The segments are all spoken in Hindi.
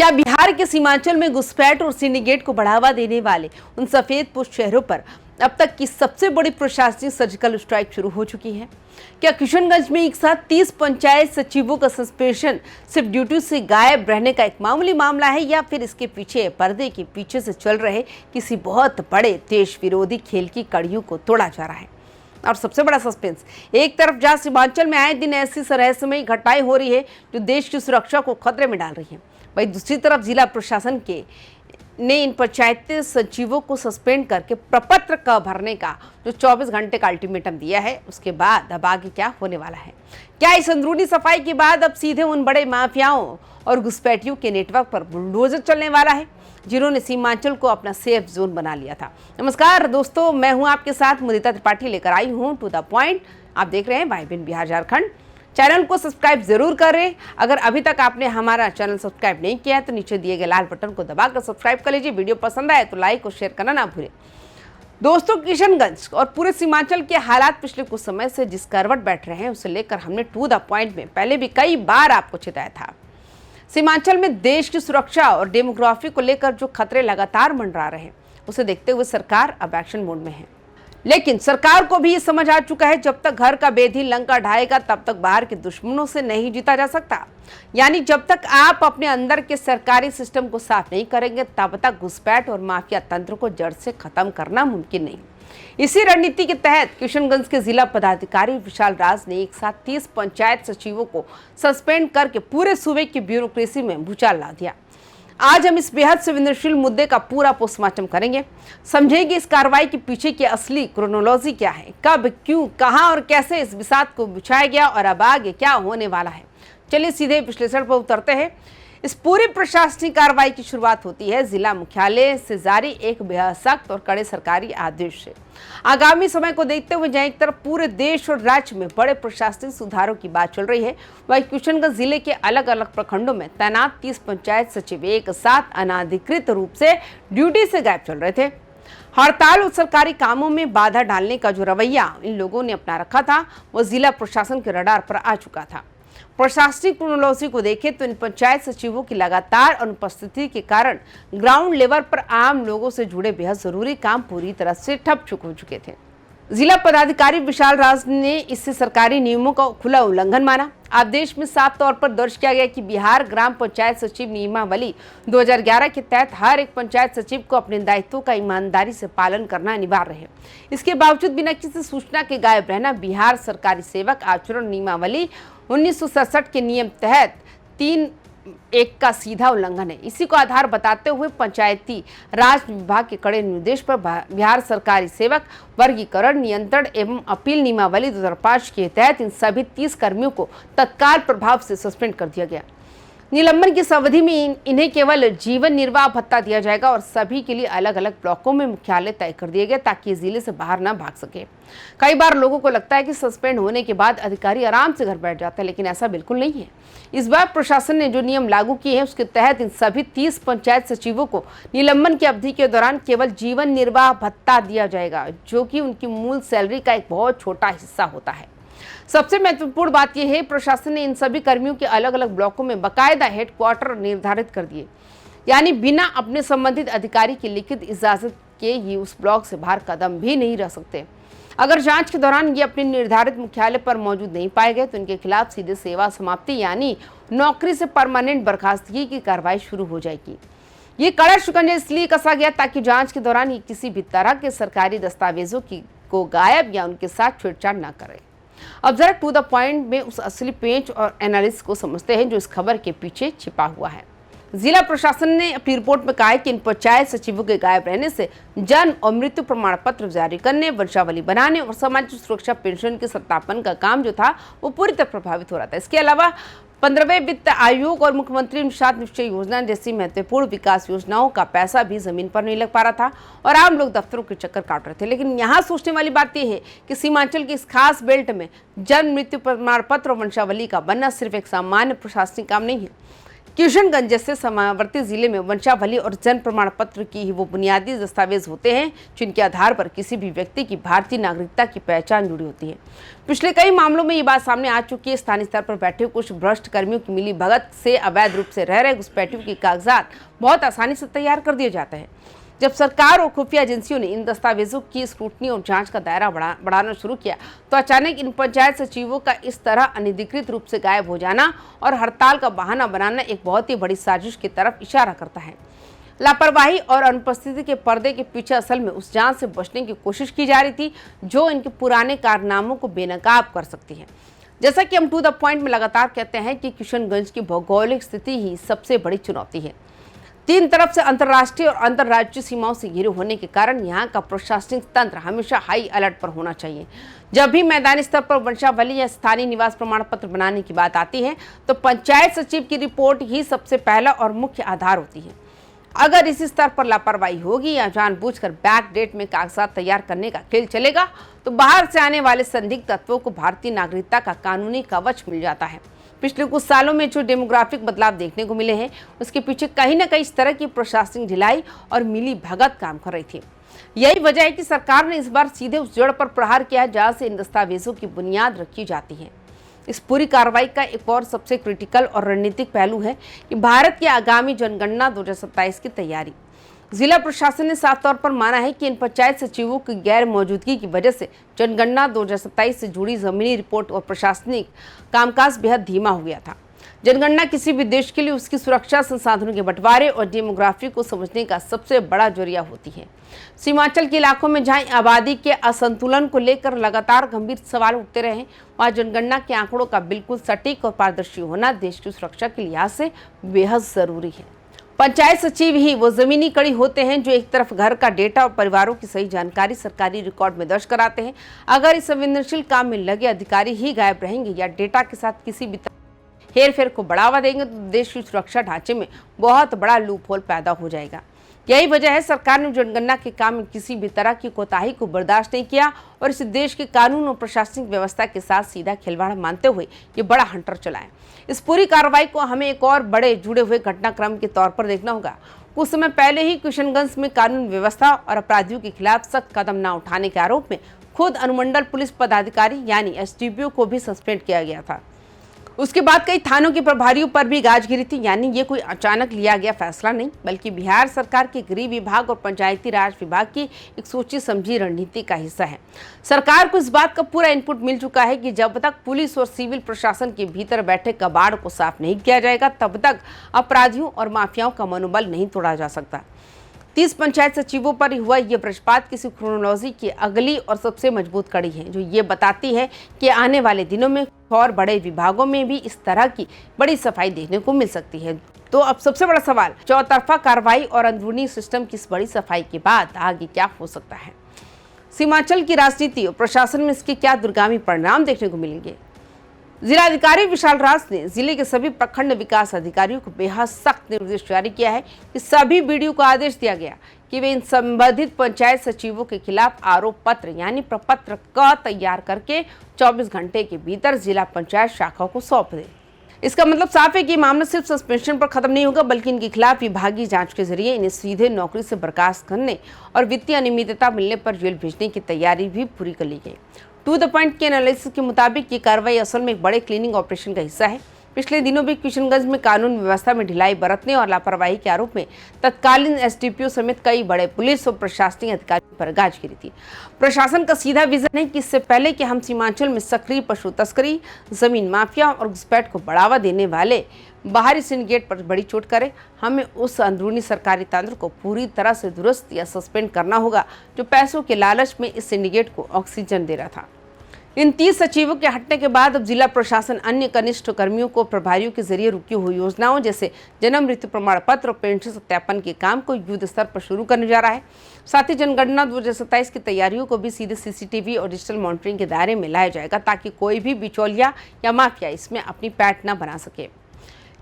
क्या बिहार के सीमांचल में घुसपैठ और सिंडिकेट को बढ़ावा देने वाले उन सफेद पोस्ट शहरों पर अब तक की सबसे बड़ी प्रशासनिक सर्जिकल स्ट्राइक शुरू हो चुकी है? क्या किशनगंज में एक साथ 30 पंचायत सचिवों का सस्पेंशन सिर्फ ड्यूटी से गायब रहने का एक मामूली मामला है, या फिर इसके पीछे पर्दे के पीछे से चल रहे किसी बहुत बड़े देश विरोधी खेल की कड़ियों को तोड़ा जा रहा है? और सबसे बड़ा सस्पेंस, एक तरफ जहां सीमांचल में आए दिन ऐसी रहस्यमयी घटनाएं हो रही है जो देश की सुरक्षा को खतरे में डाल रही है, वहीं दूसरी तरफ जिला प्रशासन ने इन पंचायत सचिवों को सस्पेंड करके प्रपत्र क भरने का जो 24 घंटे का अल्टीमेटम दिया है, उसके बाद अब आगे क्या होने वाला है? क्या इस अंदरूनी सफाई के बाद अब सीधे उन बड़े माफियाओं और घुसपैठियों के नेटवर्क पर बुलडोजर चलने वाला है जिन्होंने सीमांचल को अपना सेफ जोन बना लिया था? नमस्कार दोस्तों, मैं हूं आपके साथ मुदिता त्रिपाठी, लेकर आई हूं टू द पॉइंट। आप देख रहे हैं वाइब्रेंट बिहार झारखंड। चैनल को सब्सक्राइब जरूर करें। अगर अभी तक आपने हमारा चैनल सब्सक्राइब नहीं किया है तो नीचे दिए गए लाल बटन को दबाकर सब्सक्राइब कर लीजिए। वीडियो पसंद आए तो लाइक और शेयर करना ना भूलें। दोस्तों, किशनगंज और पूरे सीमांचल के हालात पिछले कुछ समय से जिस करवट बैठ रहे हैं, उसे लेकर हमने टू द पॉइंट में पहले भी कई बार आपको चिताया था। सीमांचल में देश की सुरक्षा और डेमोग्राफी को लेकर जो खतरे लगातार मंडरा रहे हैं, उसे देखते हुए सरकार अब एक्शन मोड में है। लेकिन सरकार को भी ये समझ आ चुका है, जब तक घर का बेदी लंका ढाएगा तब तक बाहर के दुश्मनों से नहीं जीता जा सकता। यानी जब तक आप अपने अंदर के सरकारी सिस्टम को साफ नहीं करेंगे, तब तक घुसपैठ और माफिया तंत्र को जड़ से खत्म करना मुमकिन नहीं। इसी रणनीति के तहत किशनगंज के जिला पदाधिकारी विशाल राज ने एक साथ 30 पंचायत सचिवों को सस्पेंड करके पूरे सूबे की ब्यूरोक्रेसी में भूचाल ला दिया। आज हम इस बेहद संवेदनशील मुद्दे का पूरा पोस्टमार्टम करेंगे, समझेंगे इस कार्रवाई के पीछे की असली क्रोनोलॉजी क्या है, कब, क्यों, कहां और कैसे इस विषाद को बिछाया गया और अब आगे क्या होने वाला है। चलिए सीधे विश्लेषण पर उतरते हैं। इस पूरी प्रशासनिक कार्रवाई की शुरुआत होती है जिला मुख्यालय से जारी एक बेहद सख्त और कड़े सरकारी आदेश से। आगामी समय को देखते हुए जहां एक तरफ पूरे देश और राज्य में बड़े प्रशासनिक सुधारों की बात चल रही है, वहीं किशनगंज जिले के अलग अलग प्रखंडों में तैनात 30 पंचायत सचिव एक साथ अनाधिकृत रूप से ड्यूटी से गायब चल रहे थे। हड़ताल और सरकारी कामों में बाधा डालने का जो रवैया इन लोगों ने अपना रखा था, वो जिला प्रशासन के रडार पर आ चुका था। प्रशासनिक क्रोनोलॉजी को देखें तो इन पंचायत सचिवों की लगातार अनुपस्थिति के कारण ग्राउंड लेवल पर आम लोगों से जुड़े बेहद जरूरी काम पूरी तरह से ठप हो चुके थे। जिला पदाधिकारी विशाल राज ने इससे सरकारी नियमों का खुला उल्लंघन माना। आदेश में साफ तौर पर दर्ज किया गया कि बिहार ग्राम पंचायत सचिव नियमावली 2011 के तहत हर एक पंचायत सचिव को अपने दायित्वों का ईमानदारी से पालन करना अनिवार्य है। इसके बावजूद बिना किसी सूचना के गायब रहना बिहार सरकारी सेवक आचरण नियमावली 1967 के नियम तहत 3(1) का सीधा उल्लंघन है। इसी को आधार बताते हुए पंचायती राज विभाग के कड़े निर्देश पर बिहार सरकारी सेवक वर्गीकरण, नियंत्रण एवं अपील नियमावली 2005 के तहत इन सभी 30 कर्मियों को तत्काल प्रभाव से सस्पेंड कर दिया गया। निलंबन की इस अवधि में इन्हें केवल जीवन निर्वाह भत्ता दिया जाएगा और सभी के लिए अलग अलग ब्लॉकों में मुख्यालय तय कर दिए गए ताकि जिले से बाहर ना भाग सके। कई बार लोगों को लगता है कि सस्पेंड होने के बाद अधिकारी आराम से घर बैठ जाते हैं, लेकिन ऐसा बिल्कुल नहीं है। इस बार प्रशासन ने जो नियम लागू किए हैं, उसके तहत इन सभी 30 पंचायत सचिवों को निलंबन की अवधि के दौरान केवल जीवन निर्वाह भत्ता दिया जाएगा, जो कि उनकी मूल सैलरी का एक बहुत छोटा हिस्सा होता है। सबसे महत्वपूर्ण बात यह है, प्रशासन ने इन सभी कर्मियों के अलग अलग ब्लॉकों में बाकायदा हेडक्वार्टर निर्धारित कर दिए, यानी बिना अपने संबंधित अधिकारी की लिखित इजाजत के ये उस ब्लॉक से बाहर कदम भी नहीं रख सकते। अगर जांच के दौरान ये अपने निर्धारित मुख्यालय पर मौजूद नहीं पाए गए तो इनके खिलाफ सीधे सेवा समाप्ति यानी नौकरी से परमानेंट बर्खास्तगी की कार्रवाई शुरू हो जाएगी। ये कड़ा शिकंजा इसलिए कसा गया ताकि जांच के दौरान ये किसी भी तरह के सरकारी दस्तावेजों को गायब या उनके साथ छेड़छाड़ न करे। अब जरा टू द पॉइंट में उस असली पेंच और एनालिसिस को समझते हैं जो इस खबर के पीछे छिपा हुआ है। जिला प्रशासन ने अपनी रिपोर्ट में कहा है कि इन पंचायत सचिवों के गायब रहने से जन्म और मृत्यु प्रमाण पत्र जारी करने, वंशावली बनाने और सामाजिक सुरक्षा पेंशन के सत्यापन का काम जो था वो पूरी तरह प्रभावित हो रहा था। इसके अलावा 15वें वित्त आयोग और मुख्यमंत्री निषाद निश्चय योजना जैसी महत्वपूर्ण विकास योजनाओं का पैसा भी जमीन पर नहीं लग पा रहा था और आम लोग दफ्तरों के चक्कर काट रहे थे। लेकिन यहाँ सोचने वाली बात यह है कि सीमांचल की इस खास बेल्ट में जन्म मृत्यु प्रमाण पत्र और वंशावली का बनना सिर्फ एक सामान्य प्रशासनिक काम नहीं है। किशनगंज जैसे सीमावर्ती जिले में वंशावली और जन्म प्रमाण पत्र की ही वो बुनियादी दस्तावेज होते हैं जिनके आधार पर किसी भी व्यक्ति की भारतीय नागरिकता की पहचान जुड़ी होती है। पिछले कई मामलों में ये बात सामने आ चुकी है। स्थानीय स्तर पर बैठे कुछ भ्रष्ट कर्मियों की मिली भगत से अवैध रूप से रह रहे घुसपैठियों के कागजात बहुत आसानी से तैयार कर दिए जाते हैं। जब सरकार और खुफिया एजेंसियों ने इन दस्तावेजों की स्क्रूटनी और जांच का दायरा बढ़ाना शुरू किया तो अचानक इन पंचायत सचिवों का इस तरह अनधिकृत रूप से गायब हो जाना और हड़ताल का बहाना बनाना एक बहुत ही बड़ी साजिश की तरफ इशारा करता है। लापरवाही और अनुपस्थिति के पर्दे के पीछे असल में उस जांच से बचने की कोशिश की जा रही थी जो इनके पुराने कारनामों को बेनकाब कर सकती है। जैसा कि हम टू द पॉइंट में लगातार कहते हैं कि किशनगंज की भौगोलिक स्थिति ही सबसे बड़ी चुनौती है। तीन तरफ से अंतर्राष्ट्रीय और अंतर्राज्यीय सीमाओं से घिरे होने के कारण यहाँ का प्रशासनिक तंत्र हमेशा हाई अलर्ट पर होना चाहिए। जब भी मैदानी स्तर पर वंशावली या स्थानीय निवास प्रमाण पत्र बनाने की बात आती है तो पंचायत सचिव की रिपोर्ट ही सबसे पहला और मुख्य आधार होती है। अगर इसी स्तर पर लापरवाही होगी या जानबूझकर बैक डेट में कागजात तैयार करने का खेल चलेगा तो बाहर से आने वाले संदिग्ध तत्वों को भारतीय नागरिकता का कानूनी कवच मिल जाता है। पिछले कुछ सालों में जो डेमोग्राफिक बदलाव देखने को मिले हैं उसके पीछे कहीं न कहीं इस तरह की प्रशासनिक ढिलाई और मिली भगत काम कर रही थी। यही वजह है कि सरकार ने इस बार सीधे उस जड़ पर प्रहार किया जहां से इन दस्तावेजों की बुनियाद रखी जाती है। इस पूरी कार्रवाई का एक और सबसे क्रिटिकल और रणनीतिक पहलू है कि भारत की आगामी जनगणना 2027 की तैयारी। जिला प्रशासन ने साफ तौर पर माना है कि इन पंचायत सचिवों की गैर मौजूदगी की वजह से जनगणना 2027 से जुड़ी जमीनी रिपोर्ट और प्रशासनिक कामकाज बेहद धीमा हो गया था। जनगणना किसी भी देश के लिए उसकी सुरक्षा, संसाधनों के बंटवारे और डेमोग्राफी को समझने का सबसे बड़ा जरिया होती है। सीमांचल के इलाकों में जहां आबादी के असंतुलन को लेकर लगातार गंभीर सवाल उठते रहे वहां जनगणना के आंकड़ों का बिल्कुल सटीक और पारदर्शी होना देश की सुरक्षा के लिहाज से बेहद जरूरी है। पंचायत सचिव ही वो जमीनी कड़ी होते हैं जो एक तरफ घर का डेटा और परिवारों की सही जानकारी सरकारी रिकॉर्ड में दर्ज कराते हैं। अगर इस संवेदनशील काम में लगे अधिकारी ही गायब रहेंगे या डेटा के साथ किसी भी हेरफेर को बढ़ावा देंगे तो देश की सुरक्षा ढांचे में बहुत बड़ा लूपहोल पैदा हो जाएगा। यही वजह है सरकार ने जनगणना के काम में किसी भी तरह की कोताही को बर्दाश्त नहीं किया और इस देश के कानून और प्रशासनिक व्यवस्था के साथ सीधा खिलवाड़ मानते हुए ये बड़ा हंटर चलाया। इस पूरी कार्रवाई को हमें एक और बड़े जुड़े हुए घटनाक्रम के तौर पर देखना होगा। कुछ समय पहले ही किशनगंज में कानून व्यवस्था और अपराधियों के खिलाफ सख्त कदम न उठाने के आरोप में खुद अनुमंडल पुलिस पदाधिकारी यानी एसडीपीओ को भी सस्पेंड किया गया था। उसके बाद कई थानों के प्रभारियों पर भी गाज गिरी थी। यानी ये कोई अचानक लिया गया फैसला नहीं बल्कि बिहार सरकार के गृह विभाग और पंचायती राज विभाग की एक सोची समझी रणनीति का हिस्सा है। सरकार को इस बात का पूरा इनपुट मिल चुका है कि जब तक पुलिस और सिविल प्रशासन के भीतर बैठे कबाड़ को साफ नहीं किया जाएगा तब तक अपराधियों और माफियाओं का मनोबल नहीं तोड़ा जा सकता। 30 पंचायत सचिवों पर हुआ ये वज्रपात किसी क्रोनोलॉजी की अगली और सबसे मजबूत कड़ी है जो ये बताती है कि आने वाले दिनों में और बड़े विभागों में भी इस तरह की बड़ी सफाई देखने को मिल सकती है। तो अब सबसे बड़ा सवाल चौतरफा कार्रवाई और अंदरूनी सिस्टम की इस बड़ी सफाई के बाद आगे क्या हो सकता है। सीमांचल की राजनीति और प्रशासन में इसके क्या दूरगामी परिणाम देखने को मिलेंगे। जिलाधिकारी विशाल राज ने जिले के सभी प्रखंड विकास अधिकारियों को बेहद सख्त निर्देश जारी किया है कि सभी बीडीओ को आदेश दिया गया कि वे इन संबंधित पंचायत सचिवों के खिलाफ आरोप पत्र यानी प्रपत्र क तैयार करके 24 घंटे के भीतर जिला पंचायत शाखा को सौंप दें। इसका मतलब साफ है कि मामला सिर्फ सस्पेंशन पर खत्म नहीं होगा बल्कि इनके खिलाफ विभागीय जांच के जरिए इन्हें सीधे नौकरी से बर्खास्त करने और वित्तीय अनियमितता मिलने पर जेल भेजने की तैयारी भी पूरी कर ली गई। टू द पॉइंट के एनालिसिस के मुताबिक ये कार्रवाई असल में एक बड़े क्लीनिंग ऑपरेशन का हिस्सा है। पिछले दिनों भी किशनगंज में कानून व्यवस्था में ढिलाई बरतने और लापरवाही के आरोप में तत्कालीन एसडीपीओ समेत कई बड़े पुलिस और प्रशासनिक अधिकारियों पर गाज गिरी थी। प्रशासन का सीधा विजन है कि इससे पहले कि हम सीमांचल में सक्रिय पशु तस्करी, जमीन माफिया और घुसपैठ को बढ़ावा देने वाले बाहरी सिंडिकेट पर बड़ी चोट करे, हमें उस अंदरूनी सरकारी तंत्र को पूरी तरह से दुरुस्त या सस्पेंड करना होगा जो पैसों के लालच में इस सिंडिकेट को ऑक्सीजन दे रहा था। इन 30 सचिवों के हटने के बाद अब जिला प्रशासन अन्य कनिष्ठ कर्मियों को प्रभारियों के जरिए रुकी हुई योजनाओं जैसे जन्म मृत्यु प्रमाण पत्र और पेंशन सत्यापन के काम को युद्ध स्तर पर शुरू करने जा रहा है। साथ ही जनगणना 2027 की तैयारियों को भी सीधे सीसीटीवी और डिजिटल मॉनिटरिंग के दायरे में लाया जाएगा ताकि कोई भी बिचौलिया या माफिया इसमें अपनी पैठ न बना सके।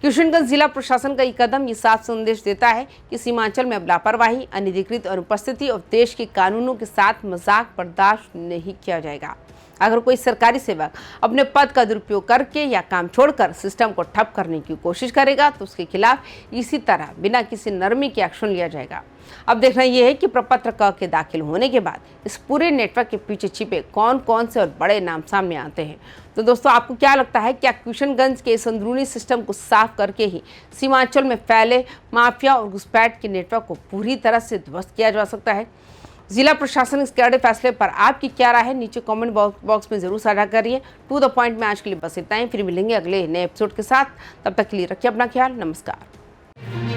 किशनगंज जिला प्रशासन का ये कदम ये साफ संदेश देता है कि सीमांचल में अब लापरवाही, अनधिकृत अनुपस्थिति और देश के कानूनों के साथ मजाक बर्दाश्त नहीं किया जाएगा। अगर कोई सरकारी सेवक अपने पद का दुरुपयोग करके या काम छोड़कर सिस्टम को ठप करने की कोशिश करेगा तो उसके खिलाफ इसी तरह बिना किसी नरमी के एक्शन लिया जाएगा। अब देखना यह है कि प्रपत्र क के दाखिल होने के बाद इस पूरे नेटवर्क के पीछे छिपे कौन कौन से और बड़े नाम सामने आते हैं। तो दोस्तों, आपको क्या लगता है, क्या किशनगंज के इस अंदरूनी सिस्टम को साफ करके ही सीमांचल में फैले माफिया और घुसपैठ के नेटवर्क को पूरी तरह से ध्वस्त किया जा सकता है? जिला प्रशासन इस कड़े फैसले पर आपकी क्या राय है, नीचे कमेंट बॉक्स में जरूर साझा करिए। टू द पॉइंट में आज के लिए बस इतना ही। फिर मिलेंगे अगले नए एपिसोड के साथ। तब तक के लिए रखिए अपना ख्याल। नमस्कार।